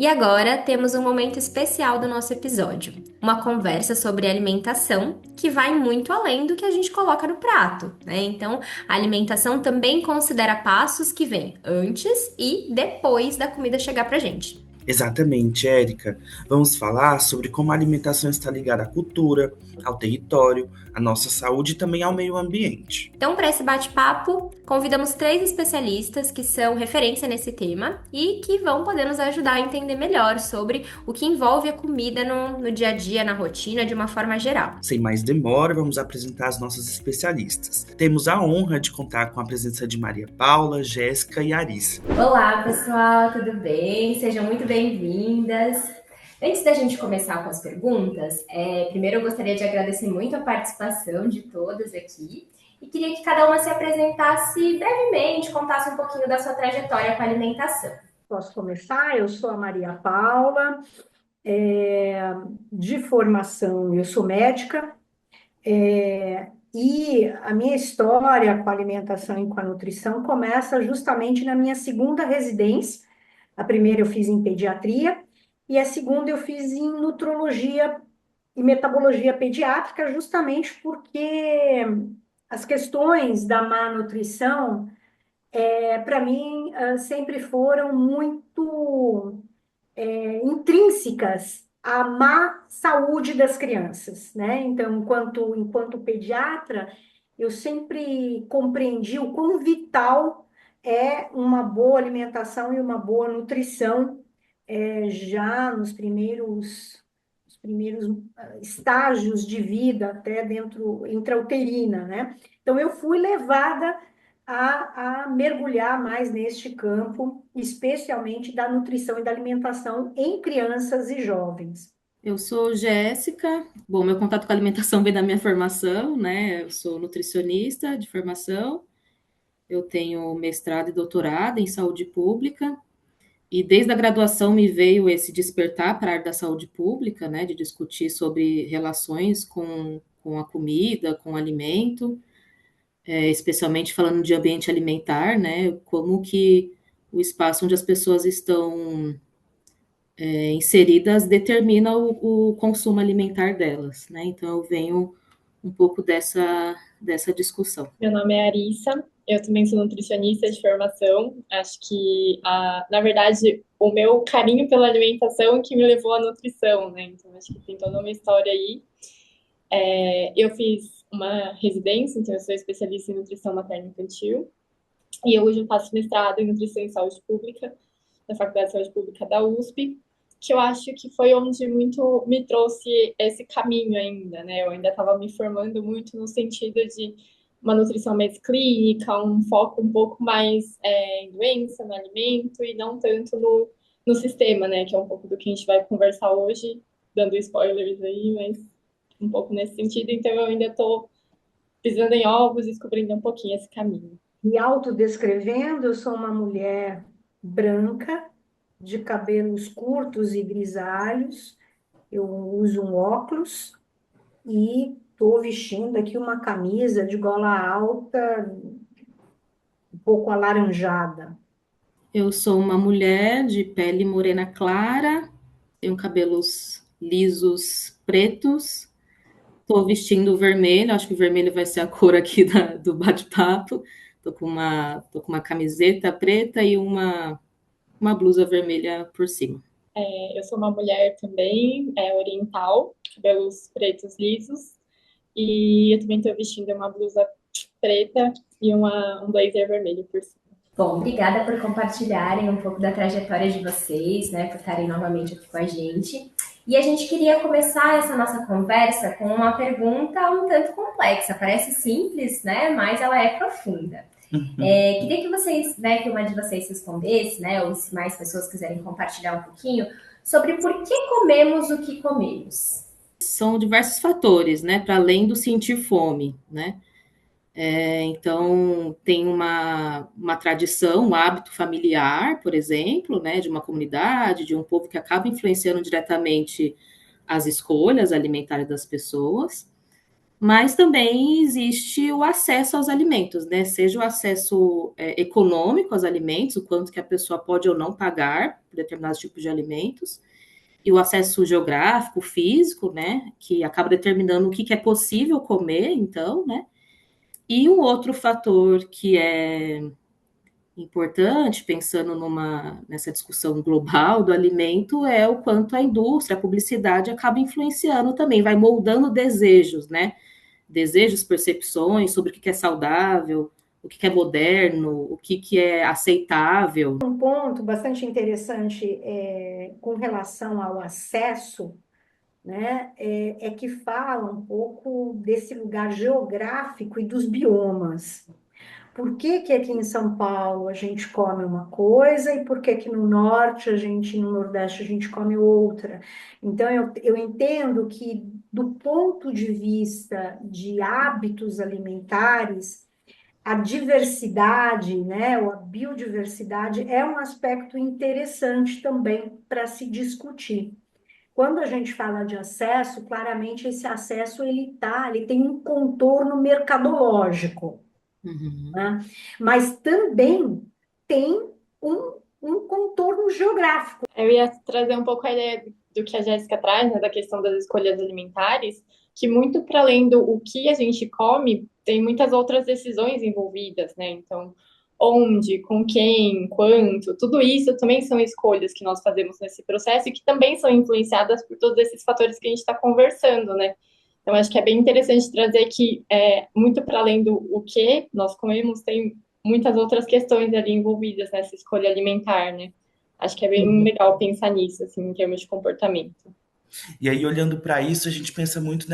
E agora temos um momento especial do nosso episódio, uma conversa sobre alimentação que vai muito além do que a gente coloca no prato, né? Então, a alimentação também considera passos que vêm antes e depois da comida chegar pra gente. Exatamente, Érica. Vamos falar sobre como a alimentação está ligada à cultura, ao território, à nossa saúde e também ao meio ambiente. Então, para esse bate-papo, convidamos três especialistas que são referência nesse tema e que vão poder nos ajudar a entender melhor sobre o que envolve a comida no dia a dia, na rotina, de uma forma geral. Sem mais demora, vamos apresentar as nossas especialistas. Temos a honra de contar com a presença de Maria Paula, Jéssica e Arissa. Olá, pessoal, tudo bem? Sejam muito bem-vindas. Antes da gente começar com as perguntas, primeiro eu gostaria de agradecer muito a participação de todas aqui e queria que cada uma se apresentasse brevemente, contasse um pouquinho da sua trajetória com a alimentação. Posso começar? Eu sou a Maria Paula, de formação, eu sou médica, e a minha história com a alimentação e com a nutrição começa justamente na minha segunda residência. A primeira eu fiz em pediatria, e a segunda eu fiz em nutrologia e metabologia pediátrica, justamente porque as questões da má nutrição, para mim, sempre foram muito intrínsecas à má saúde das crianças, né? Então, enquanto pediatra, eu sempre compreendi o quão vital é uma boa alimentação e uma boa nutrição, já nos primeiros estágios de vida, até dentro intrauterina, né? Então, eu fui levada a mergulhar mais neste campo, especialmente da nutrição e da alimentação em crianças e jovens. Eu sou Jéssica. Bom, meu contato com a alimentação vem da minha formação, né? Eu sou nutricionista de formação. Eu tenho mestrado e doutorado em saúde pública. E desde a graduação me veio esse despertar para a área da saúde pública, né? De discutir sobre relações com a comida, com o alimento, especialmente falando de ambiente alimentar, né? Como que o espaço onde as pessoas estão inseridas determina o consumo alimentar delas, né? Então eu venho um pouco dessa discussão. Meu nome é Arissa, eu também sou nutricionista de formação. Acho que, na verdade, o meu carinho pela alimentação que me levou à nutrição, né? Então acho que tem toda uma história aí. Eu fiz uma residência, então eu sou especialista em nutrição materno-infantil. E hoje eu faço mestrado em nutrição e saúde pública, na Faculdade de Saúde Pública da USP, que eu acho que foi onde muito me trouxe esse caminho ainda, né? Eu ainda estava me formando muito no sentido de uma nutrição mais clínica, um foco um pouco mais em doença, no alimento, e não tanto no sistema, né? Que é um pouco do que a gente vai conversar hoje, dando spoilers aí, mas um pouco nesse sentido. Então, eu ainda estou pisando em ovos, descobrindo um pouquinho esse caminho. Me autodescrevendo, eu sou uma mulher branca, de cabelos curtos e grisalhos, eu uso um óculos e estou vestindo aqui uma camisa de gola alta, um pouco alaranjada. Eu sou uma mulher de pele morena clara, tenho cabelos lisos pretos, estou vestindo vermelho, acho que o vermelho vai ser a cor aqui do bate-papo. Tô com uma camiseta preta e uma blusa vermelha por cima. Eu sou uma mulher também, oriental, cabelos pretos lisos, e eu também estou vestindo uma blusa preta e um blazer vermelho por cima. Bom, obrigada por compartilharem um pouco da trajetória de vocês, né, por estarem novamente aqui com a gente. E a gente queria começar essa nossa conversa com uma pergunta um tanto complexa. Parece simples, né, mas ela é profunda. Queria que vocês, né, que uma de vocês respondesse, né, ou se mais pessoas quiserem compartilhar um pouquinho, sobre por que comemos o que comemos. São diversos fatores, né, para além do sentir fome, né? Então, tem uma tradição, um hábito familiar, por exemplo, né, de uma comunidade, de um povo que acaba influenciando diretamente as escolhas alimentares das pessoas. mas também existe o acesso aos alimentos, né? Seja o acesso econômico aos alimentos, o quanto que a pessoa pode ou não pagar por determinados tipos de alimentos, e o acesso geográfico, físico, né? Que acaba determinando o que é possível comer, então, né? E um outro fator que é importante, pensando nessa discussão global do alimento, é o quanto a indústria, a publicidade acaba influenciando também, vai moldando desejos, né? Desejos, percepções sobre o que é saudável, o que é moderno, o que é aceitável. Um ponto bastante interessante com relação ao acesso, né, é que fala um pouco desse lugar geográfico e dos biomas. Por que que aqui em São Paulo a gente come uma coisa e por que que no norte no nordeste a gente come outra? Então eu entendo que do ponto de vista de hábitos alimentares, a diversidade, né, ou a biodiversidade é um aspecto interessante também para se discutir. Quando a gente fala de acesso, claramente esse acesso ele tem um contorno mercadológico, Uhum. né? Mas também tem um contorno geográfico. Eu ia trazer um pouco a ideia do que a Jéssica traz, né, da questão das escolhas alimentares, que muito para além do o que a gente come, tem muitas outras decisões envolvidas, né? Então, onde, com quem, quanto, tudo isso também são escolhas que nós fazemos nesse processo e que também são influenciadas por todos esses fatores que a gente está conversando, né? Então, acho que é bem interessante trazer que, muito para além do o que nós comemos, tem muitas outras questões ali envolvidas nessa escolha alimentar, né? Acho que é bem legal pensar nisso, assim, em termos de comportamento. E aí, olhando para isso, a gente pensa muito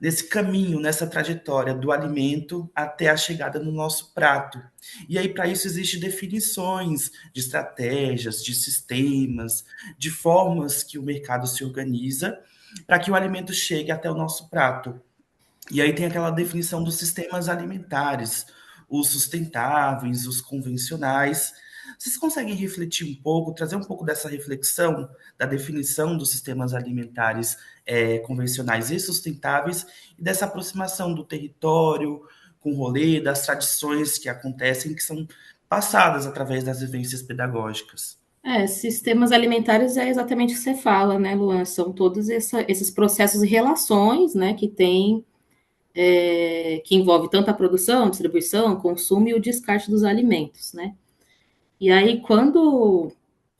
nesse caminho, nessa trajetória do alimento até a chegada no nosso prato. E aí, para isso, existem definições de estratégias, de sistemas, de formas que o mercado se organiza para que o alimento chegue até o nosso prato. E aí tem aquela definição dos sistemas alimentares, os sustentáveis, os convencionais. Vocês conseguem refletir um pouco, trazer um pouco dessa reflexão da definição dos sistemas alimentares convencionais e sustentáveis e dessa aproximação do território com o rolê, das tradições que acontecem, que são passadas através das vivências pedagógicas? Sistemas alimentares é exatamente o que você fala, né, Luan? São todos esses processos e relações, né, que tem que envolve tanto a produção, distribuição, consumo e o descarte dos alimentos, né? E aí, quando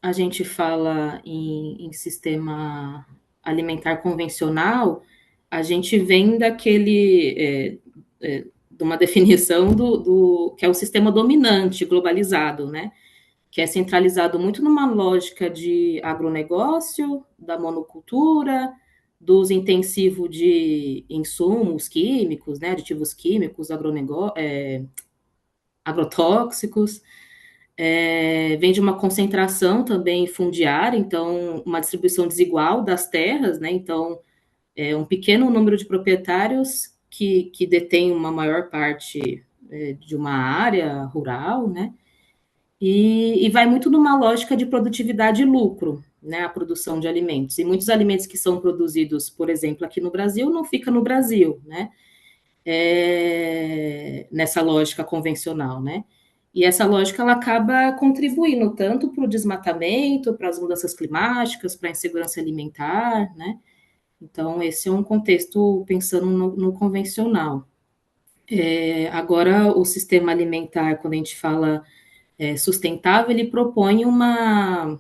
a gente fala em sistema alimentar convencional, a gente vem de uma definição do que é o sistema dominante, globalizado, né? Que é centralizado muito numa lógica de agronegócio, da monocultura, do uso intensivo de insumos químicos, né, aditivos químicos, agrotóxicos, vem de uma concentração também fundiária, então uma distribuição desigual das terras, né, então um pequeno número de proprietários que detém uma maior parte de uma área rural, né, e vai muito numa lógica de produtividade e lucro, né, a produção de alimentos. E muitos alimentos que são produzidos, por exemplo, aqui no Brasil, não fica no Brasil, né, nessa lógica convencional, né. E essa lógica ela acaba contribuindo tanto para o desmatamento, para as mudanças climáticas, para a insegurança alimentar, né. Então, esse é um contexto pensando no convencional. Agora, o sistema alimentar, quando a gente fala sustentável, ele propõe uma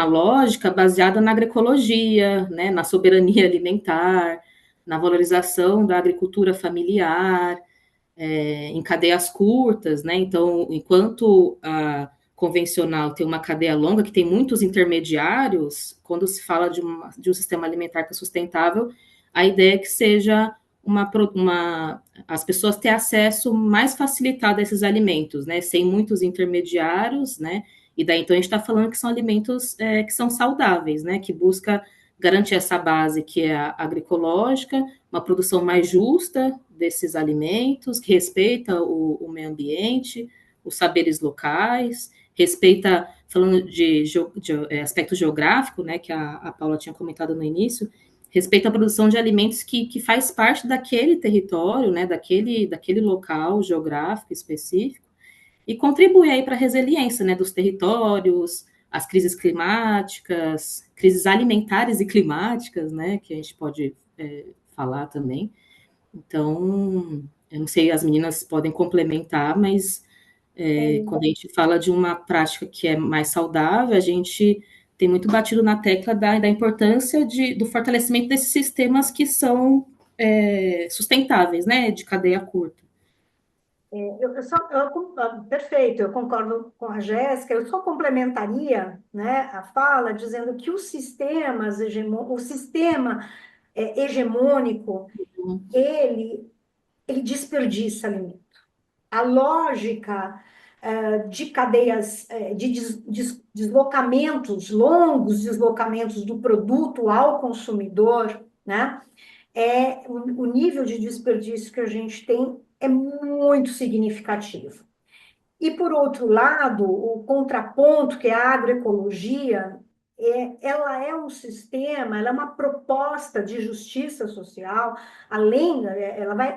lógica baseada na agroecologia, né, na soberania alimentar, na valorização da agricultura familiar, em cadeias curtas, né? Então, enquanto a convencional tem uma cadeia longa, que tem muitos intermediários, quando se fala de um sistema alimentar que é sustentável, a ideia é que seja as pessoas ter acesso mais facilitado a esses alimentos, né? Sem muitos intermediários, né? E daí, então, a gente está falando que são alimentos que são saudáveis, né? Que busca garantir essa base que é a agroecológica, uma produção mais justa desses alimentos, que respeita o meio ambiente, os saberes locais, respeita, falando de aspecto geográfico, né, que a Paula tinha comentado no início, respeito à produção de alimentos que faz parte daquele território, né, daquele local geográfico específico, e contribui aí para a resiliência, né, dos territórios, as crises climáticas, crises alimentares e climáticas, né, que a gente pode falar também. Então, eu não sei, as meninas podem complementar, mas quando a gente fala de uma prática que é mais saudável, a gente tem muito batido na tecla da importância do fortalecimento desses sistemas que são sustentáveis, né, de cadeia curta. Perfeito, eu concordo com a Jéssica, eu só complementaria, né, a fala dizendo que o sistema hegemônico, ele desperdiça alimento. A lógica de cadeias de deslocamentos, longos deslocamentos do produto ao consumidor, né? O nível de desperdício que a gente tem é muito significativo. E, por outro lado, o contraponto, que é a agroecologia, ela é um sistema, ela é uma proposta de justiça social,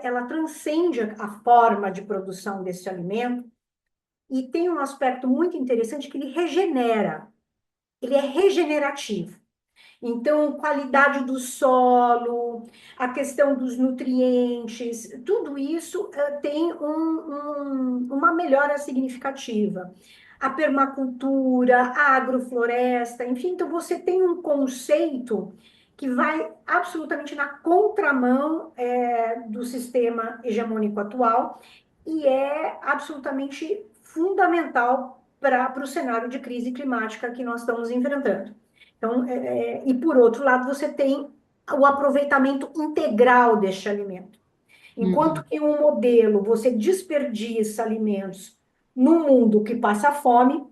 ela transcende a forma de produção desse alimento, e tem um aspecto muito interessante que ele regenera, ele é regenerativo. Então, qualidade do solo, a questão dos nutrientes, tudo isso tem uma melhora significativa. A permacultura, a agrofloresta, enfim, então você tem um conceito que vai absolutamente na contramão do sistema hegemônico atual e é absolutamente fundamental para o cenário de crise climática que nós estamos enfrentando. Então, e por outro lado, você tem o aproveitamento integral deste alimento. Enquanto que um modelo, você desperdiça alimentos num mundo que passa fome,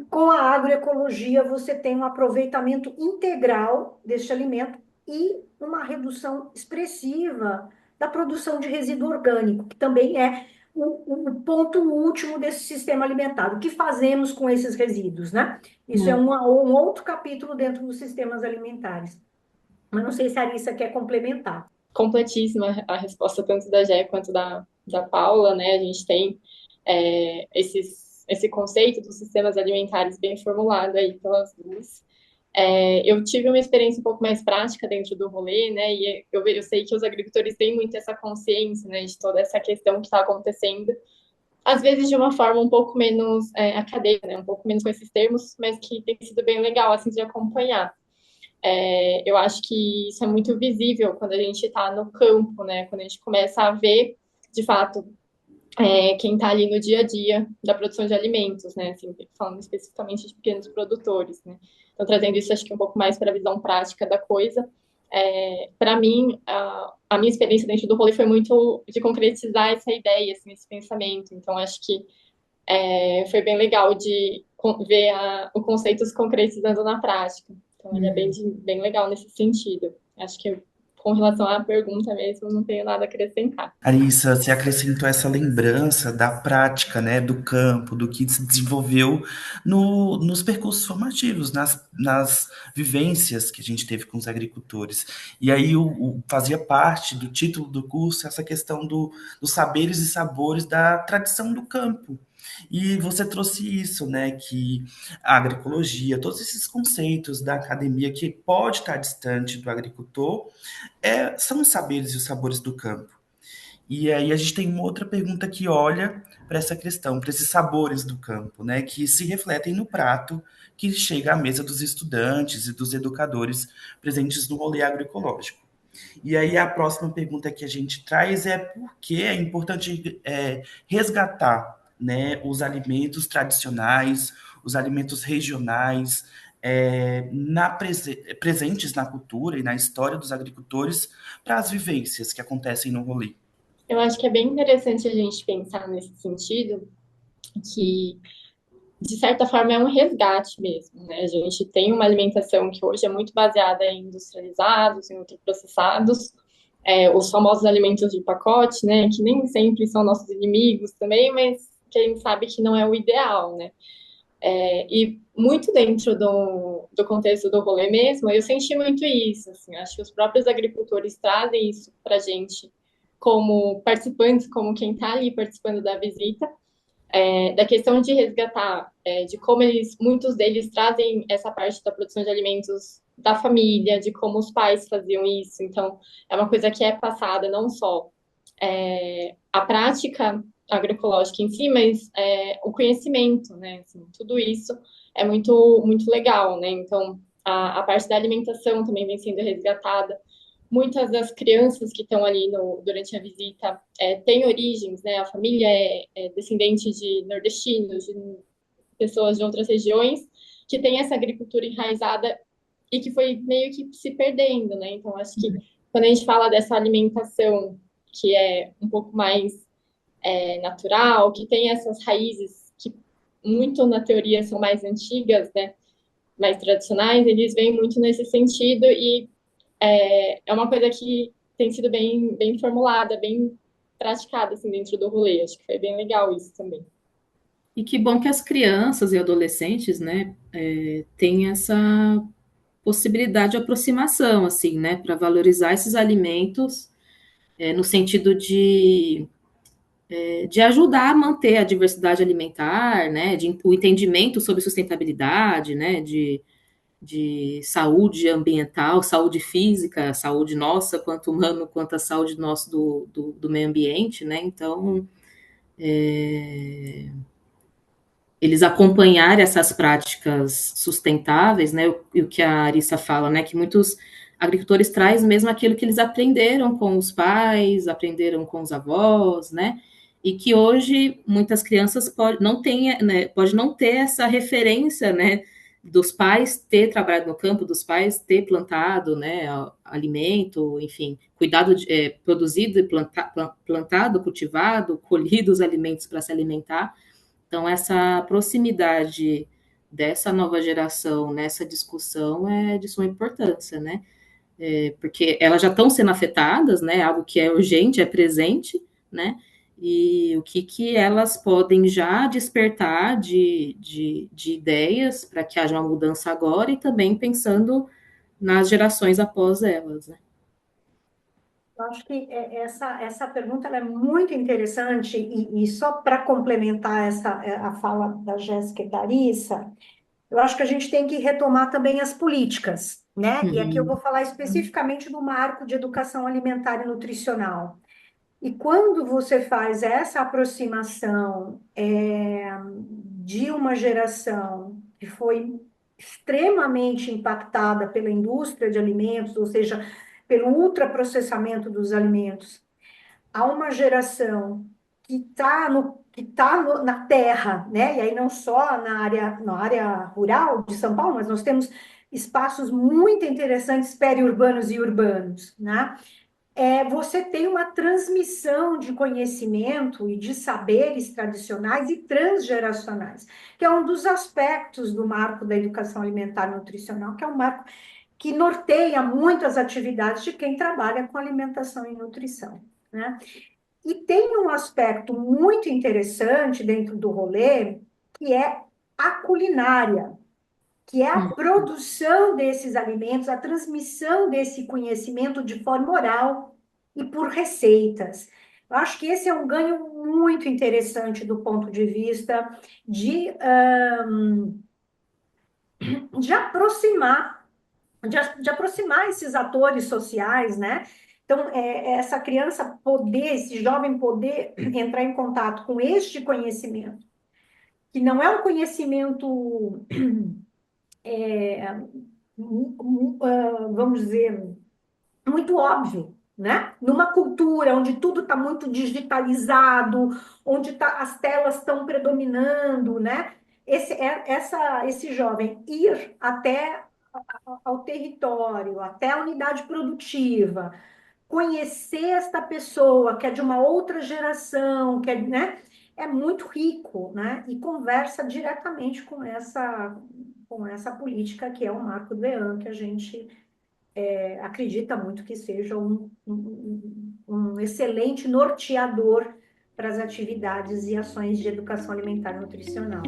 com a agroecologia você tem um aproveitamento integral deste alimento e uma redução expressiva da produção de resíduo orgânico, que também é o ponto último desse sistema alimentar. O que fazemos com esses resíduos, né? Isso é um outro capítulo dentro dos sistemas alimentares. Mas não sei se a Arissa quer complementar. Completíssima a resposta tanto da Gé quanto da Paula, né? A gente tem esse conceito dos sistemas alimentares bem formulado aí pelas duas. Eu tive uma experiência um pouco mais prática dentro do rolê, né? E eu sei que os agricultores têm muito essa consciência, né, de toda essa questão que está acontecendo, às vezes de uma forma um pouco menos acadêmica, né? Um pouco menos com esses termos, mas que tem sido bem legal assim de acompanhar. Eu acho que isso é muito visível quando a gente está no campo, né? Quando a gente começa a ver, de fato, quem está ali no dia a dia da produção de alimentos, né? Assim, falando especificamente de pequenos produtores, né? Então, trazendo isso, acho que um pouco mais para a visão prática da coisa. Para mim, a minha experiência dentro do rolê foi muito de concretizar essa ideia, assim, esse pensamento. Então, acho que foi bem legal de ver o conceito se concretizando na prática. Então, ele é bem legal nesse sentido. Acho que com relação à pergunta mesmo, não tenho nada a acrescentar. Arissa, você acrescentou essa lembrança da prática, né, do campo, do que se desenvolveu nos percursos formativos, nas vivências que a gente teve com os agricultores. E aí fazia parte do título do curso essa questão dos saberes e sabores da tradição do campo. E você trouxe isso, né, que a agroecologia, todos esses conceitos da academia que pode estar distante do agricultor, são os saberes e os sabores do campo. E aí a gente tem uma outra pergunta que olha para essa questão, para esses sabores do campo, né, que se refletem no prato que chega à mesa dos estudantes e dos educadores presentes no rolê agroecológico. E aí a próxima pergunta que a gente traz é por que é importante resgatar, né, os alimentos tradicionais, os alimentos regionais, presentes na cultura e na história dos agricultores para as vivências que acontecem no rolê. Eu acho que é bem interessante a gente pensar nesse sentido, que de certa forma é um resgate mesmo, né? A gente tem uma alimentação que hoje é muito baseada em industrializados, em ultraprocessados, os famosos alimentos de pacote, né? Que nem sempre são nossos inimigos também, mas que a gente sabe que não é o ideal, né? E muito dentro do contexto do rolê mesmo, eu senti muito isso, assim, acho que os próprios agricultores trazem isso para a gente como participantes, como quem está ali participando da visita, da questão de resgatar, de como muitos deles trazem essa parte da produção de alimentos da família, de como os pais faziam isso. Então, é uma coisa que é passada não só a prática agroecológica em si, mas o conhecimento, né? Assim, tudo isso é muito, muito legal, né? Então, a parte da alimentação também vem sendo resgatada. Muitas das crianças que estão ali durante a visita têm origens, né? A família é descendente de nordestinos, de pessoas de outras regiões, que tem essa agricultura enraizada e que foi meio que se perdendo, né? Então, acho que quando a gente fala dessa alimentação que é um pouco mais natural, que tem essas raízes que muito na teoria são mais antigas, né? Mais tradicionais, eles vêm muito nesse sentido e é uma coisa que tem sido bem, bem formulada, bem praticada assim, dentro do rolê. Acho que foi bem legal isso também. E que bom que as crianças e adolescentes, né, têm essa possibilidade de aproximação, assim, né, para valorizar esses alimentos, no sentido de ajudar a manter a diversidade alimentar, né, o entendimento sobre sustentabilidade, né, de saúde ambiental, saúde física, saúde nossa, quanto humano, quanto a saúde nossa do meio ambiente, né, então, eles acompanharem essas práticas sustentáveis, né, e o que a Arissa fala, né, que muitos agricultores trazem mesmo aquilo que eles aprenderam com os pais, aprenderam com os avós, né, e que hoje muitas crianças pode não ter essa referência, né, dos pais ter trabalhado no campo, dos pais ter plantado, né, alimento, enfim, produzido e plantado, cultivado, colhido os alimentos para se alimentar. Então, essa proximidade dessa nova geração nessa discussão é de suma importância, né? Porque elas já estão sendo afetadas, né? Algo que é urgente, é presente, né? E o que elas podem já despertar de ideias para que haja uma mudança agora e também pensando nas gerações após elas, né? Eu acho que essa pergunta ela é muito interessante, e só para complementar a fala da Jéssica e da Larissa, eu acho que a gente tem que retomar também as políticas, né? E aqui eu vou falar especificamente do marco de educação alimentar e nutricional. E quando você faz essa aproximação de uma geração que foi extremamente impactada pela indústria de alimentos, ou seja, pelo ultraprocessamento dos alimentos, a uma geração que tá na terra, né? E aí não só na área rural de São Paulo, mas nós temos espaços muito interessantes periurbanos e urbanos, né? Você tem uma transmissão de conhecimento e de saberes tradicionais e transgeracionais, que é um dos aspectos do marco da educação alimentar e nutricional, que é um marco que norteia muito as atividades de quem trabalha com alimentação e nutrição, né? E tem um aspecto muito interessante dentro do rolê, que é a culinária, que é a produção desses alimentos, a transmissão desse conhecimento de forma oral e por receitas. Eu acho que esse é um ganho muito interessante do ponto de vista de aproximar, de aproximar esses atores sociais, né? Então, essa criança poder, esse jovem poder entrar em contato com este conhecimento, que não é um conhecimento vamos dizer, muito óbvio, né? Numa cultura onde tudo está muito digitalizado, onde as telas estão predominando, né? Esse jovem ir até ao território, até a unidade produtiva, conhecer esta pessoa que é de uma outra geração, né? É muito rico, né? E conversa diretamente com essa política que é o Marco do EAN, que a gente acredita muito que seja um excelente norteador para as atividades e ações de educação alimentar e nutricional.